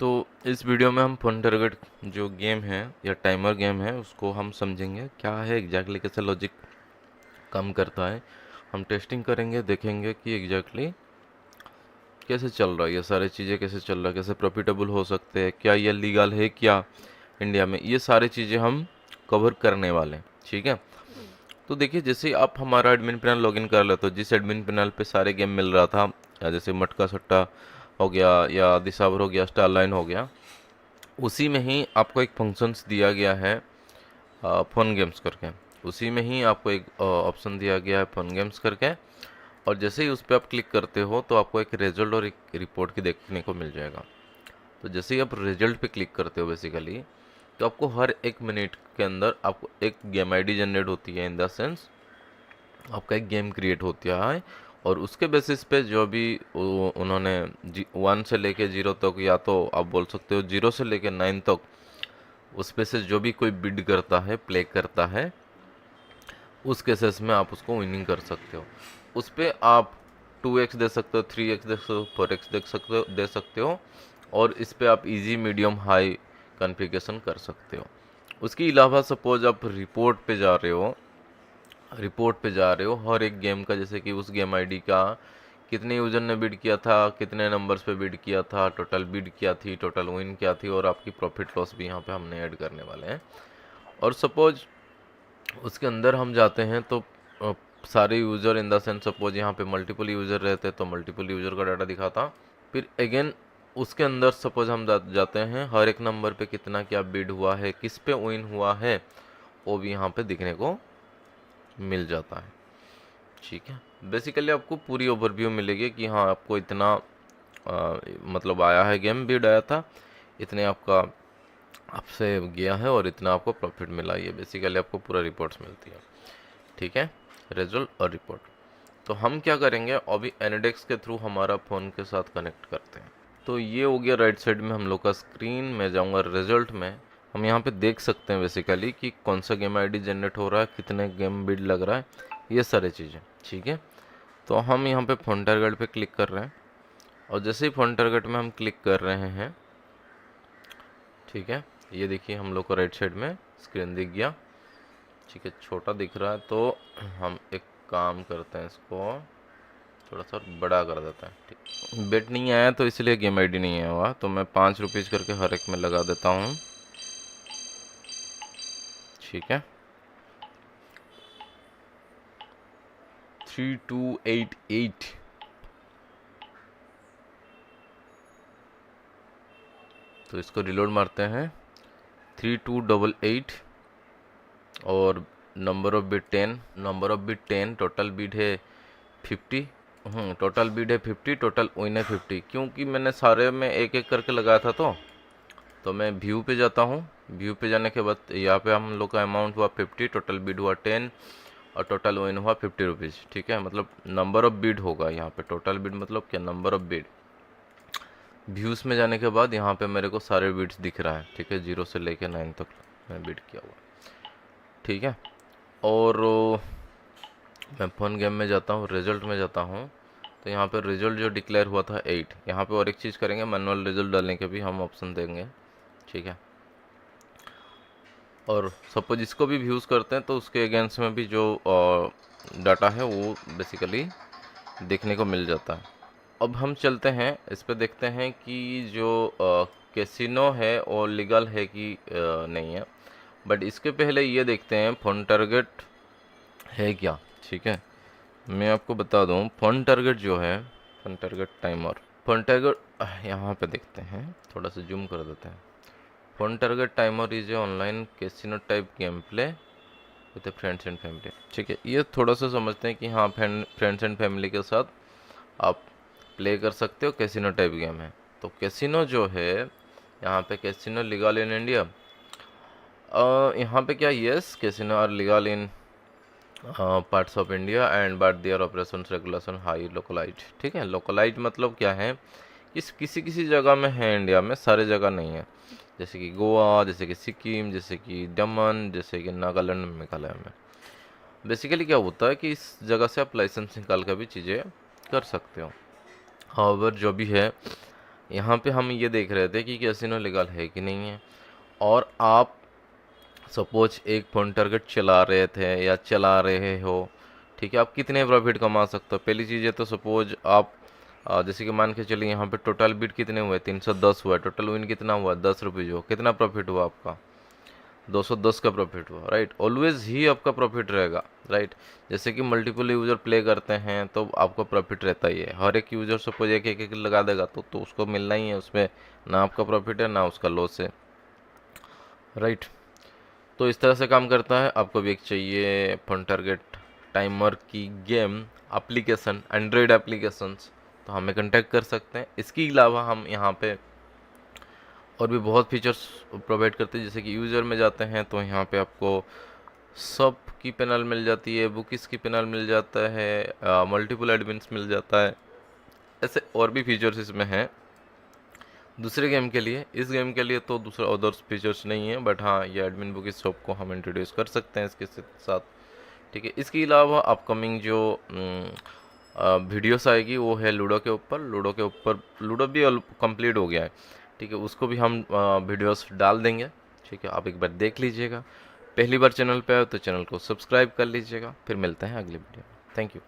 तो इस वीडियो में हम फोन टारगेट जो गेम है या टाइमर गेम है उसको हम समझेंगे क्या है एग्जैक्टली, कैसे लॉजिक काम करता है। हम टेस्टिंग करेंगे, देखेंगे कि एग्जैक्टली कैसे चल रहा है, ये सारी चीज़ें कैसे चल रहा है, कैसे प्रॉफिटेबल हो सकते हैं, क्या ये लीगल है क्या इंडिया में, ये सारी चीज़ें हम कवर करने वाले हैं। ठीक है। तो देखिए, जैसे ही आप हमारा एडमिन पैनल लॉगिन कर लेते हो, जिस एडमिन पैनल पे सारे गेम मिल रहा था, या जैसे मटका सट्टा हो गया या दिसावर हो गया, स्टार लाइन हो गया, उसी में ही आपको एक फंक्शंस दिया गया है फन गेम्स करके। उसी में ही आपको एक ऑप्शन दिया गया है फन गेम्स करके, और जैसे ही उस पर आप क्लिक करते हो तो आपको एक रिजल्ट और एक रिपोर्ट की देखने को मिल जाएगा। तो जैसे ही आप रिजल्ट पे क्लिक करते हो बेसिकली, तो आपको हर 1 मिनट के अंदर आपको एक गेम आईडी जनरेट होती है, इन द सेंस आपका एक गेम क्रिएट होता है। और उसके बेसिस पे जो भी उन्होंने 1 से लेके 0 तक, या तो आप बोल सकते हो 0 से लेके 9 तक, उस पे से जो भी कोई बिड करता है, प्ले करता है, उस केसेस में आप उसको विनिंग कर सकते हो। उस पे आप 2x दे सकते हो, 3x दे सकते हो, 4x दे सकते हो। और इस पे आप इजी, मीडियम, हाई कॉन्फ़िगरेशन कर सकते हो। उसके अलावा सपोज आप रिपोर्ट पे जा रहे हो हर एक गेम का, जैसे कि उस गेम आईडी का कितने यूजर ने बिड किया था, कितने नंबर्स पे बिड किया था, टोटल बिड क्या थी, टोटल विन क्या थी, और आपकी प्रॉफिट लॉस भी यहाँ पे हमने ऐड करने वाले हैं। और सपोज उसके अंदर हम जाते हैं तो सारे user, in the sense suppose यहाँ पे मल्टीपल यूज़र रहते तो मल्टीपल यूज़र का डाटा दिखाता। फिर अगेन उसके अंदर सपोज हम जाते हैं, हर एक नंबर पे कितना क्या बिड हुआ है, किस पे विन हुआ है, वो भी यहाँ पे दिखने को मिल जाता है। ठीक है। बेसिकली आपको पूरी ओवरव्यू मिलेगी कि हाँ, आपको इतना मतलब आया है, गेम बिड आया था, इतने आपका आपसे गया है, और इतना आपको प्रॉफिट मिला। ये बेसिकली आपको पूरा रिपोर्ट्स मिलती है। ठीक है, रिजल्ट और रिपोर्ट। तो हम क्या करेंगे, अभी एनडेक्स के थ्रू हमारा फ़ोन के साथ कनेक्ट करते हैं। तो ये हो गया राइट साइड में हम लोग का स्क्रीन। में जाऊंगा रिजल्ट में, हम यहाँ पे देख सकते हैं बेसिकली कि कौन सा गेम आईडी जनरेट हो रहा है, कितने गेम बिड लग रहा है, ये सारी चीज़ें। ठीक है। तो हम यहाँ पे फ़ोन टारगेट पे क्लिक कर रहे हैं, और जैसे ही फ़ोन टारगेट में हम क्लिक कर रहे हैं, ठीक है, ये देखिए हम लोग को राइट साइड में स्क्रीन दिख गया। ठीक है, छोटा दिख रहा है, तो हम एक काम करते हैं, इसको थोड़ा सा बड़ा कर देते हैं। ठीक, बेट नहीं आया तो इसलिए गेम आईडी नहीं आया हुआ, तो मैं 5 रुपीज़ करके हर एक में लगा देता हूँ। ठीक है, 3288। तो इसको रिलोड मारते हैं, 3288, और number of bit 10, number of bit 10, total bit है 50। टोटल बिट है 50, टोटल विन है 50। क्योंकि मैंने सारे में एक एक करके लगाया था, तो मैं व्यू पे जाता हूँ। व्यू पे जाने के बाद यहाँ पे हम लोग का अमाउंट हुआ 50, टोटल बिड हुआ 10, और टोटल विन हुआ 50 रुपीज़। ठीक है, मतलब नंबर ऑफ बिड होगा यहाँ पे, टोटल बिड मतलब क्या, नंबर ऑफ बिड। व्यूज़ में जाने के बाद यहाँ पे मेरे को सारे बिड्स दिख रहा है। ठीक है, 0 से लेके 9 तक मैंने बिड किया हुआ। ठीक है, और मैं फन गेम में जाता हूँ, रिजल्ट में जाता हूँ, तो यहाँ पे रिजल्ट जो डिक्लेयर हुआ था 8। यहाँ पे और एक चीज़ करेंगे, मैनुअल रिजल्ट डालने के भी हम ऑप्शन देंगे। ठीक है, और सपोज इसको भी व्यूज़ करते हैं तो उसके अगेंस्ट में भी जो डाटा है वो बेसिकली देखने को मिल जाता है। अब हम चलते हैं इस पे, देखते हैं कि जो कैसीनो है वो लीगल है कि नहीं है। बट इसके पहले ये देखते हैं फन टारगेट है क्या। ठीक है, मैं आपको बता दूं, फन टारगेट जो है, fun target timer, fun target यहाँ पे देखते हैं, थोड़ा सा जूम कर देते हैं। Fun target timer is a online casino type game play with friends and family. ठीक है, ये थोड़ा सा समझते हैं कि हाँ, फ्रेंड्स एंड फैमिली के साथ आप प्ले कर सकते हो, कैसीनो टाइप गेम है। तो कैसीनो जो है, यहाँ पे कैसीनो लीगल इन इंडिया, यहाँ पे क्या, yes casino are legal in parts of India and but their operation regulation high localize. ठीक है, लोकलाइज मतलब क्या है, किसी किसी जगह में है इंडिया में, सारे जगह नहीं है। जैसे कि गोवा, जैसे कि सिक्किम, जैसे कि दमन, जैसे कि नागालैंड, मेघालय में। बेसिकली क्या होता है कि इस जगह से आप लाइसेंस निकाल कर भी चीज़ें कर सकते हो। हाउएवर जो भी है, यहाँ पे हम ये देख रहे थे कि कैसीनो लीगल है कि नहीं है। और आप सपोज एक फोन टारगेट चला रहे थे या चला रहे हो, ठीक है, आप कितने प्रॉफिट कमा सकते हो। पहली चीज़ है तो सपोज आप जैसे कि मान के चलिए यहाँ पे टोटल बिट कितने हुए, 310 हुआ, टोटल विन कितना हुआ, 10 रुपये, जो कितना प्रॉफिट हुआ आपका, 210 का प्रॉफिट हुआ, राइट। ऑलवेज ही आपका प्रॉफिट रहेगा, राइट। जैसे कि मल्टीपल यूज़र प्ले करते हैं तो आपका प्रॉफिट रहता ही है। हर एक यूज़र सपोज एक एक एक लगा देगा तो उसको मिलना ही है, उसमें ना आपका प्रॉफिट है ना उसका लॉस है, राइट। तो इस तरह से काम करता है। आपको भी एक चाहिए फन टारगेट टाइमर की गेम एप्लीकेशन, एंड्रॉयड एप्लीकेशंस, तो हमें कांटेक्ट कर सकते हैं। इसके अलावा हम यहाँ पे और भी बहुत फीचर्स प्रोवाइड करते हैं। जैसे कि यूज़र में जाते हैं तो यहाँ पे आपको सब की पैनल मिल जाती है, बुकिस की पैनल मिल जाता है, मल्टीपल एडमिन्स मिल जाता है, ऐसे और भी फीचर्स इसमें हैं दूसरे गेम के लिए। इस गेम के लिए तो दूसरा अदर्स फीचर्स नहीं है, बट हाँ ये एडमिन बुक शॉप को हम इंट्रोड्यूस कर सकते हैं इसके साथ, ठीक है। इसके अलावा अपकमिंग जो वीडियोस आएगी वो है लूडो के ऊपर। लूडो भी कंप्लीट हो गया है, ठीक है, उसको भी हम वीडियोस डाल देंगे, ठीक है। आप एक बार देख लीजिएगा। पहली बार चैनल पे आए तो चैनल को सब्सक्राइब कर लीजिएगा। फिर मिलते हैं अगली वीडियो में। Thank you.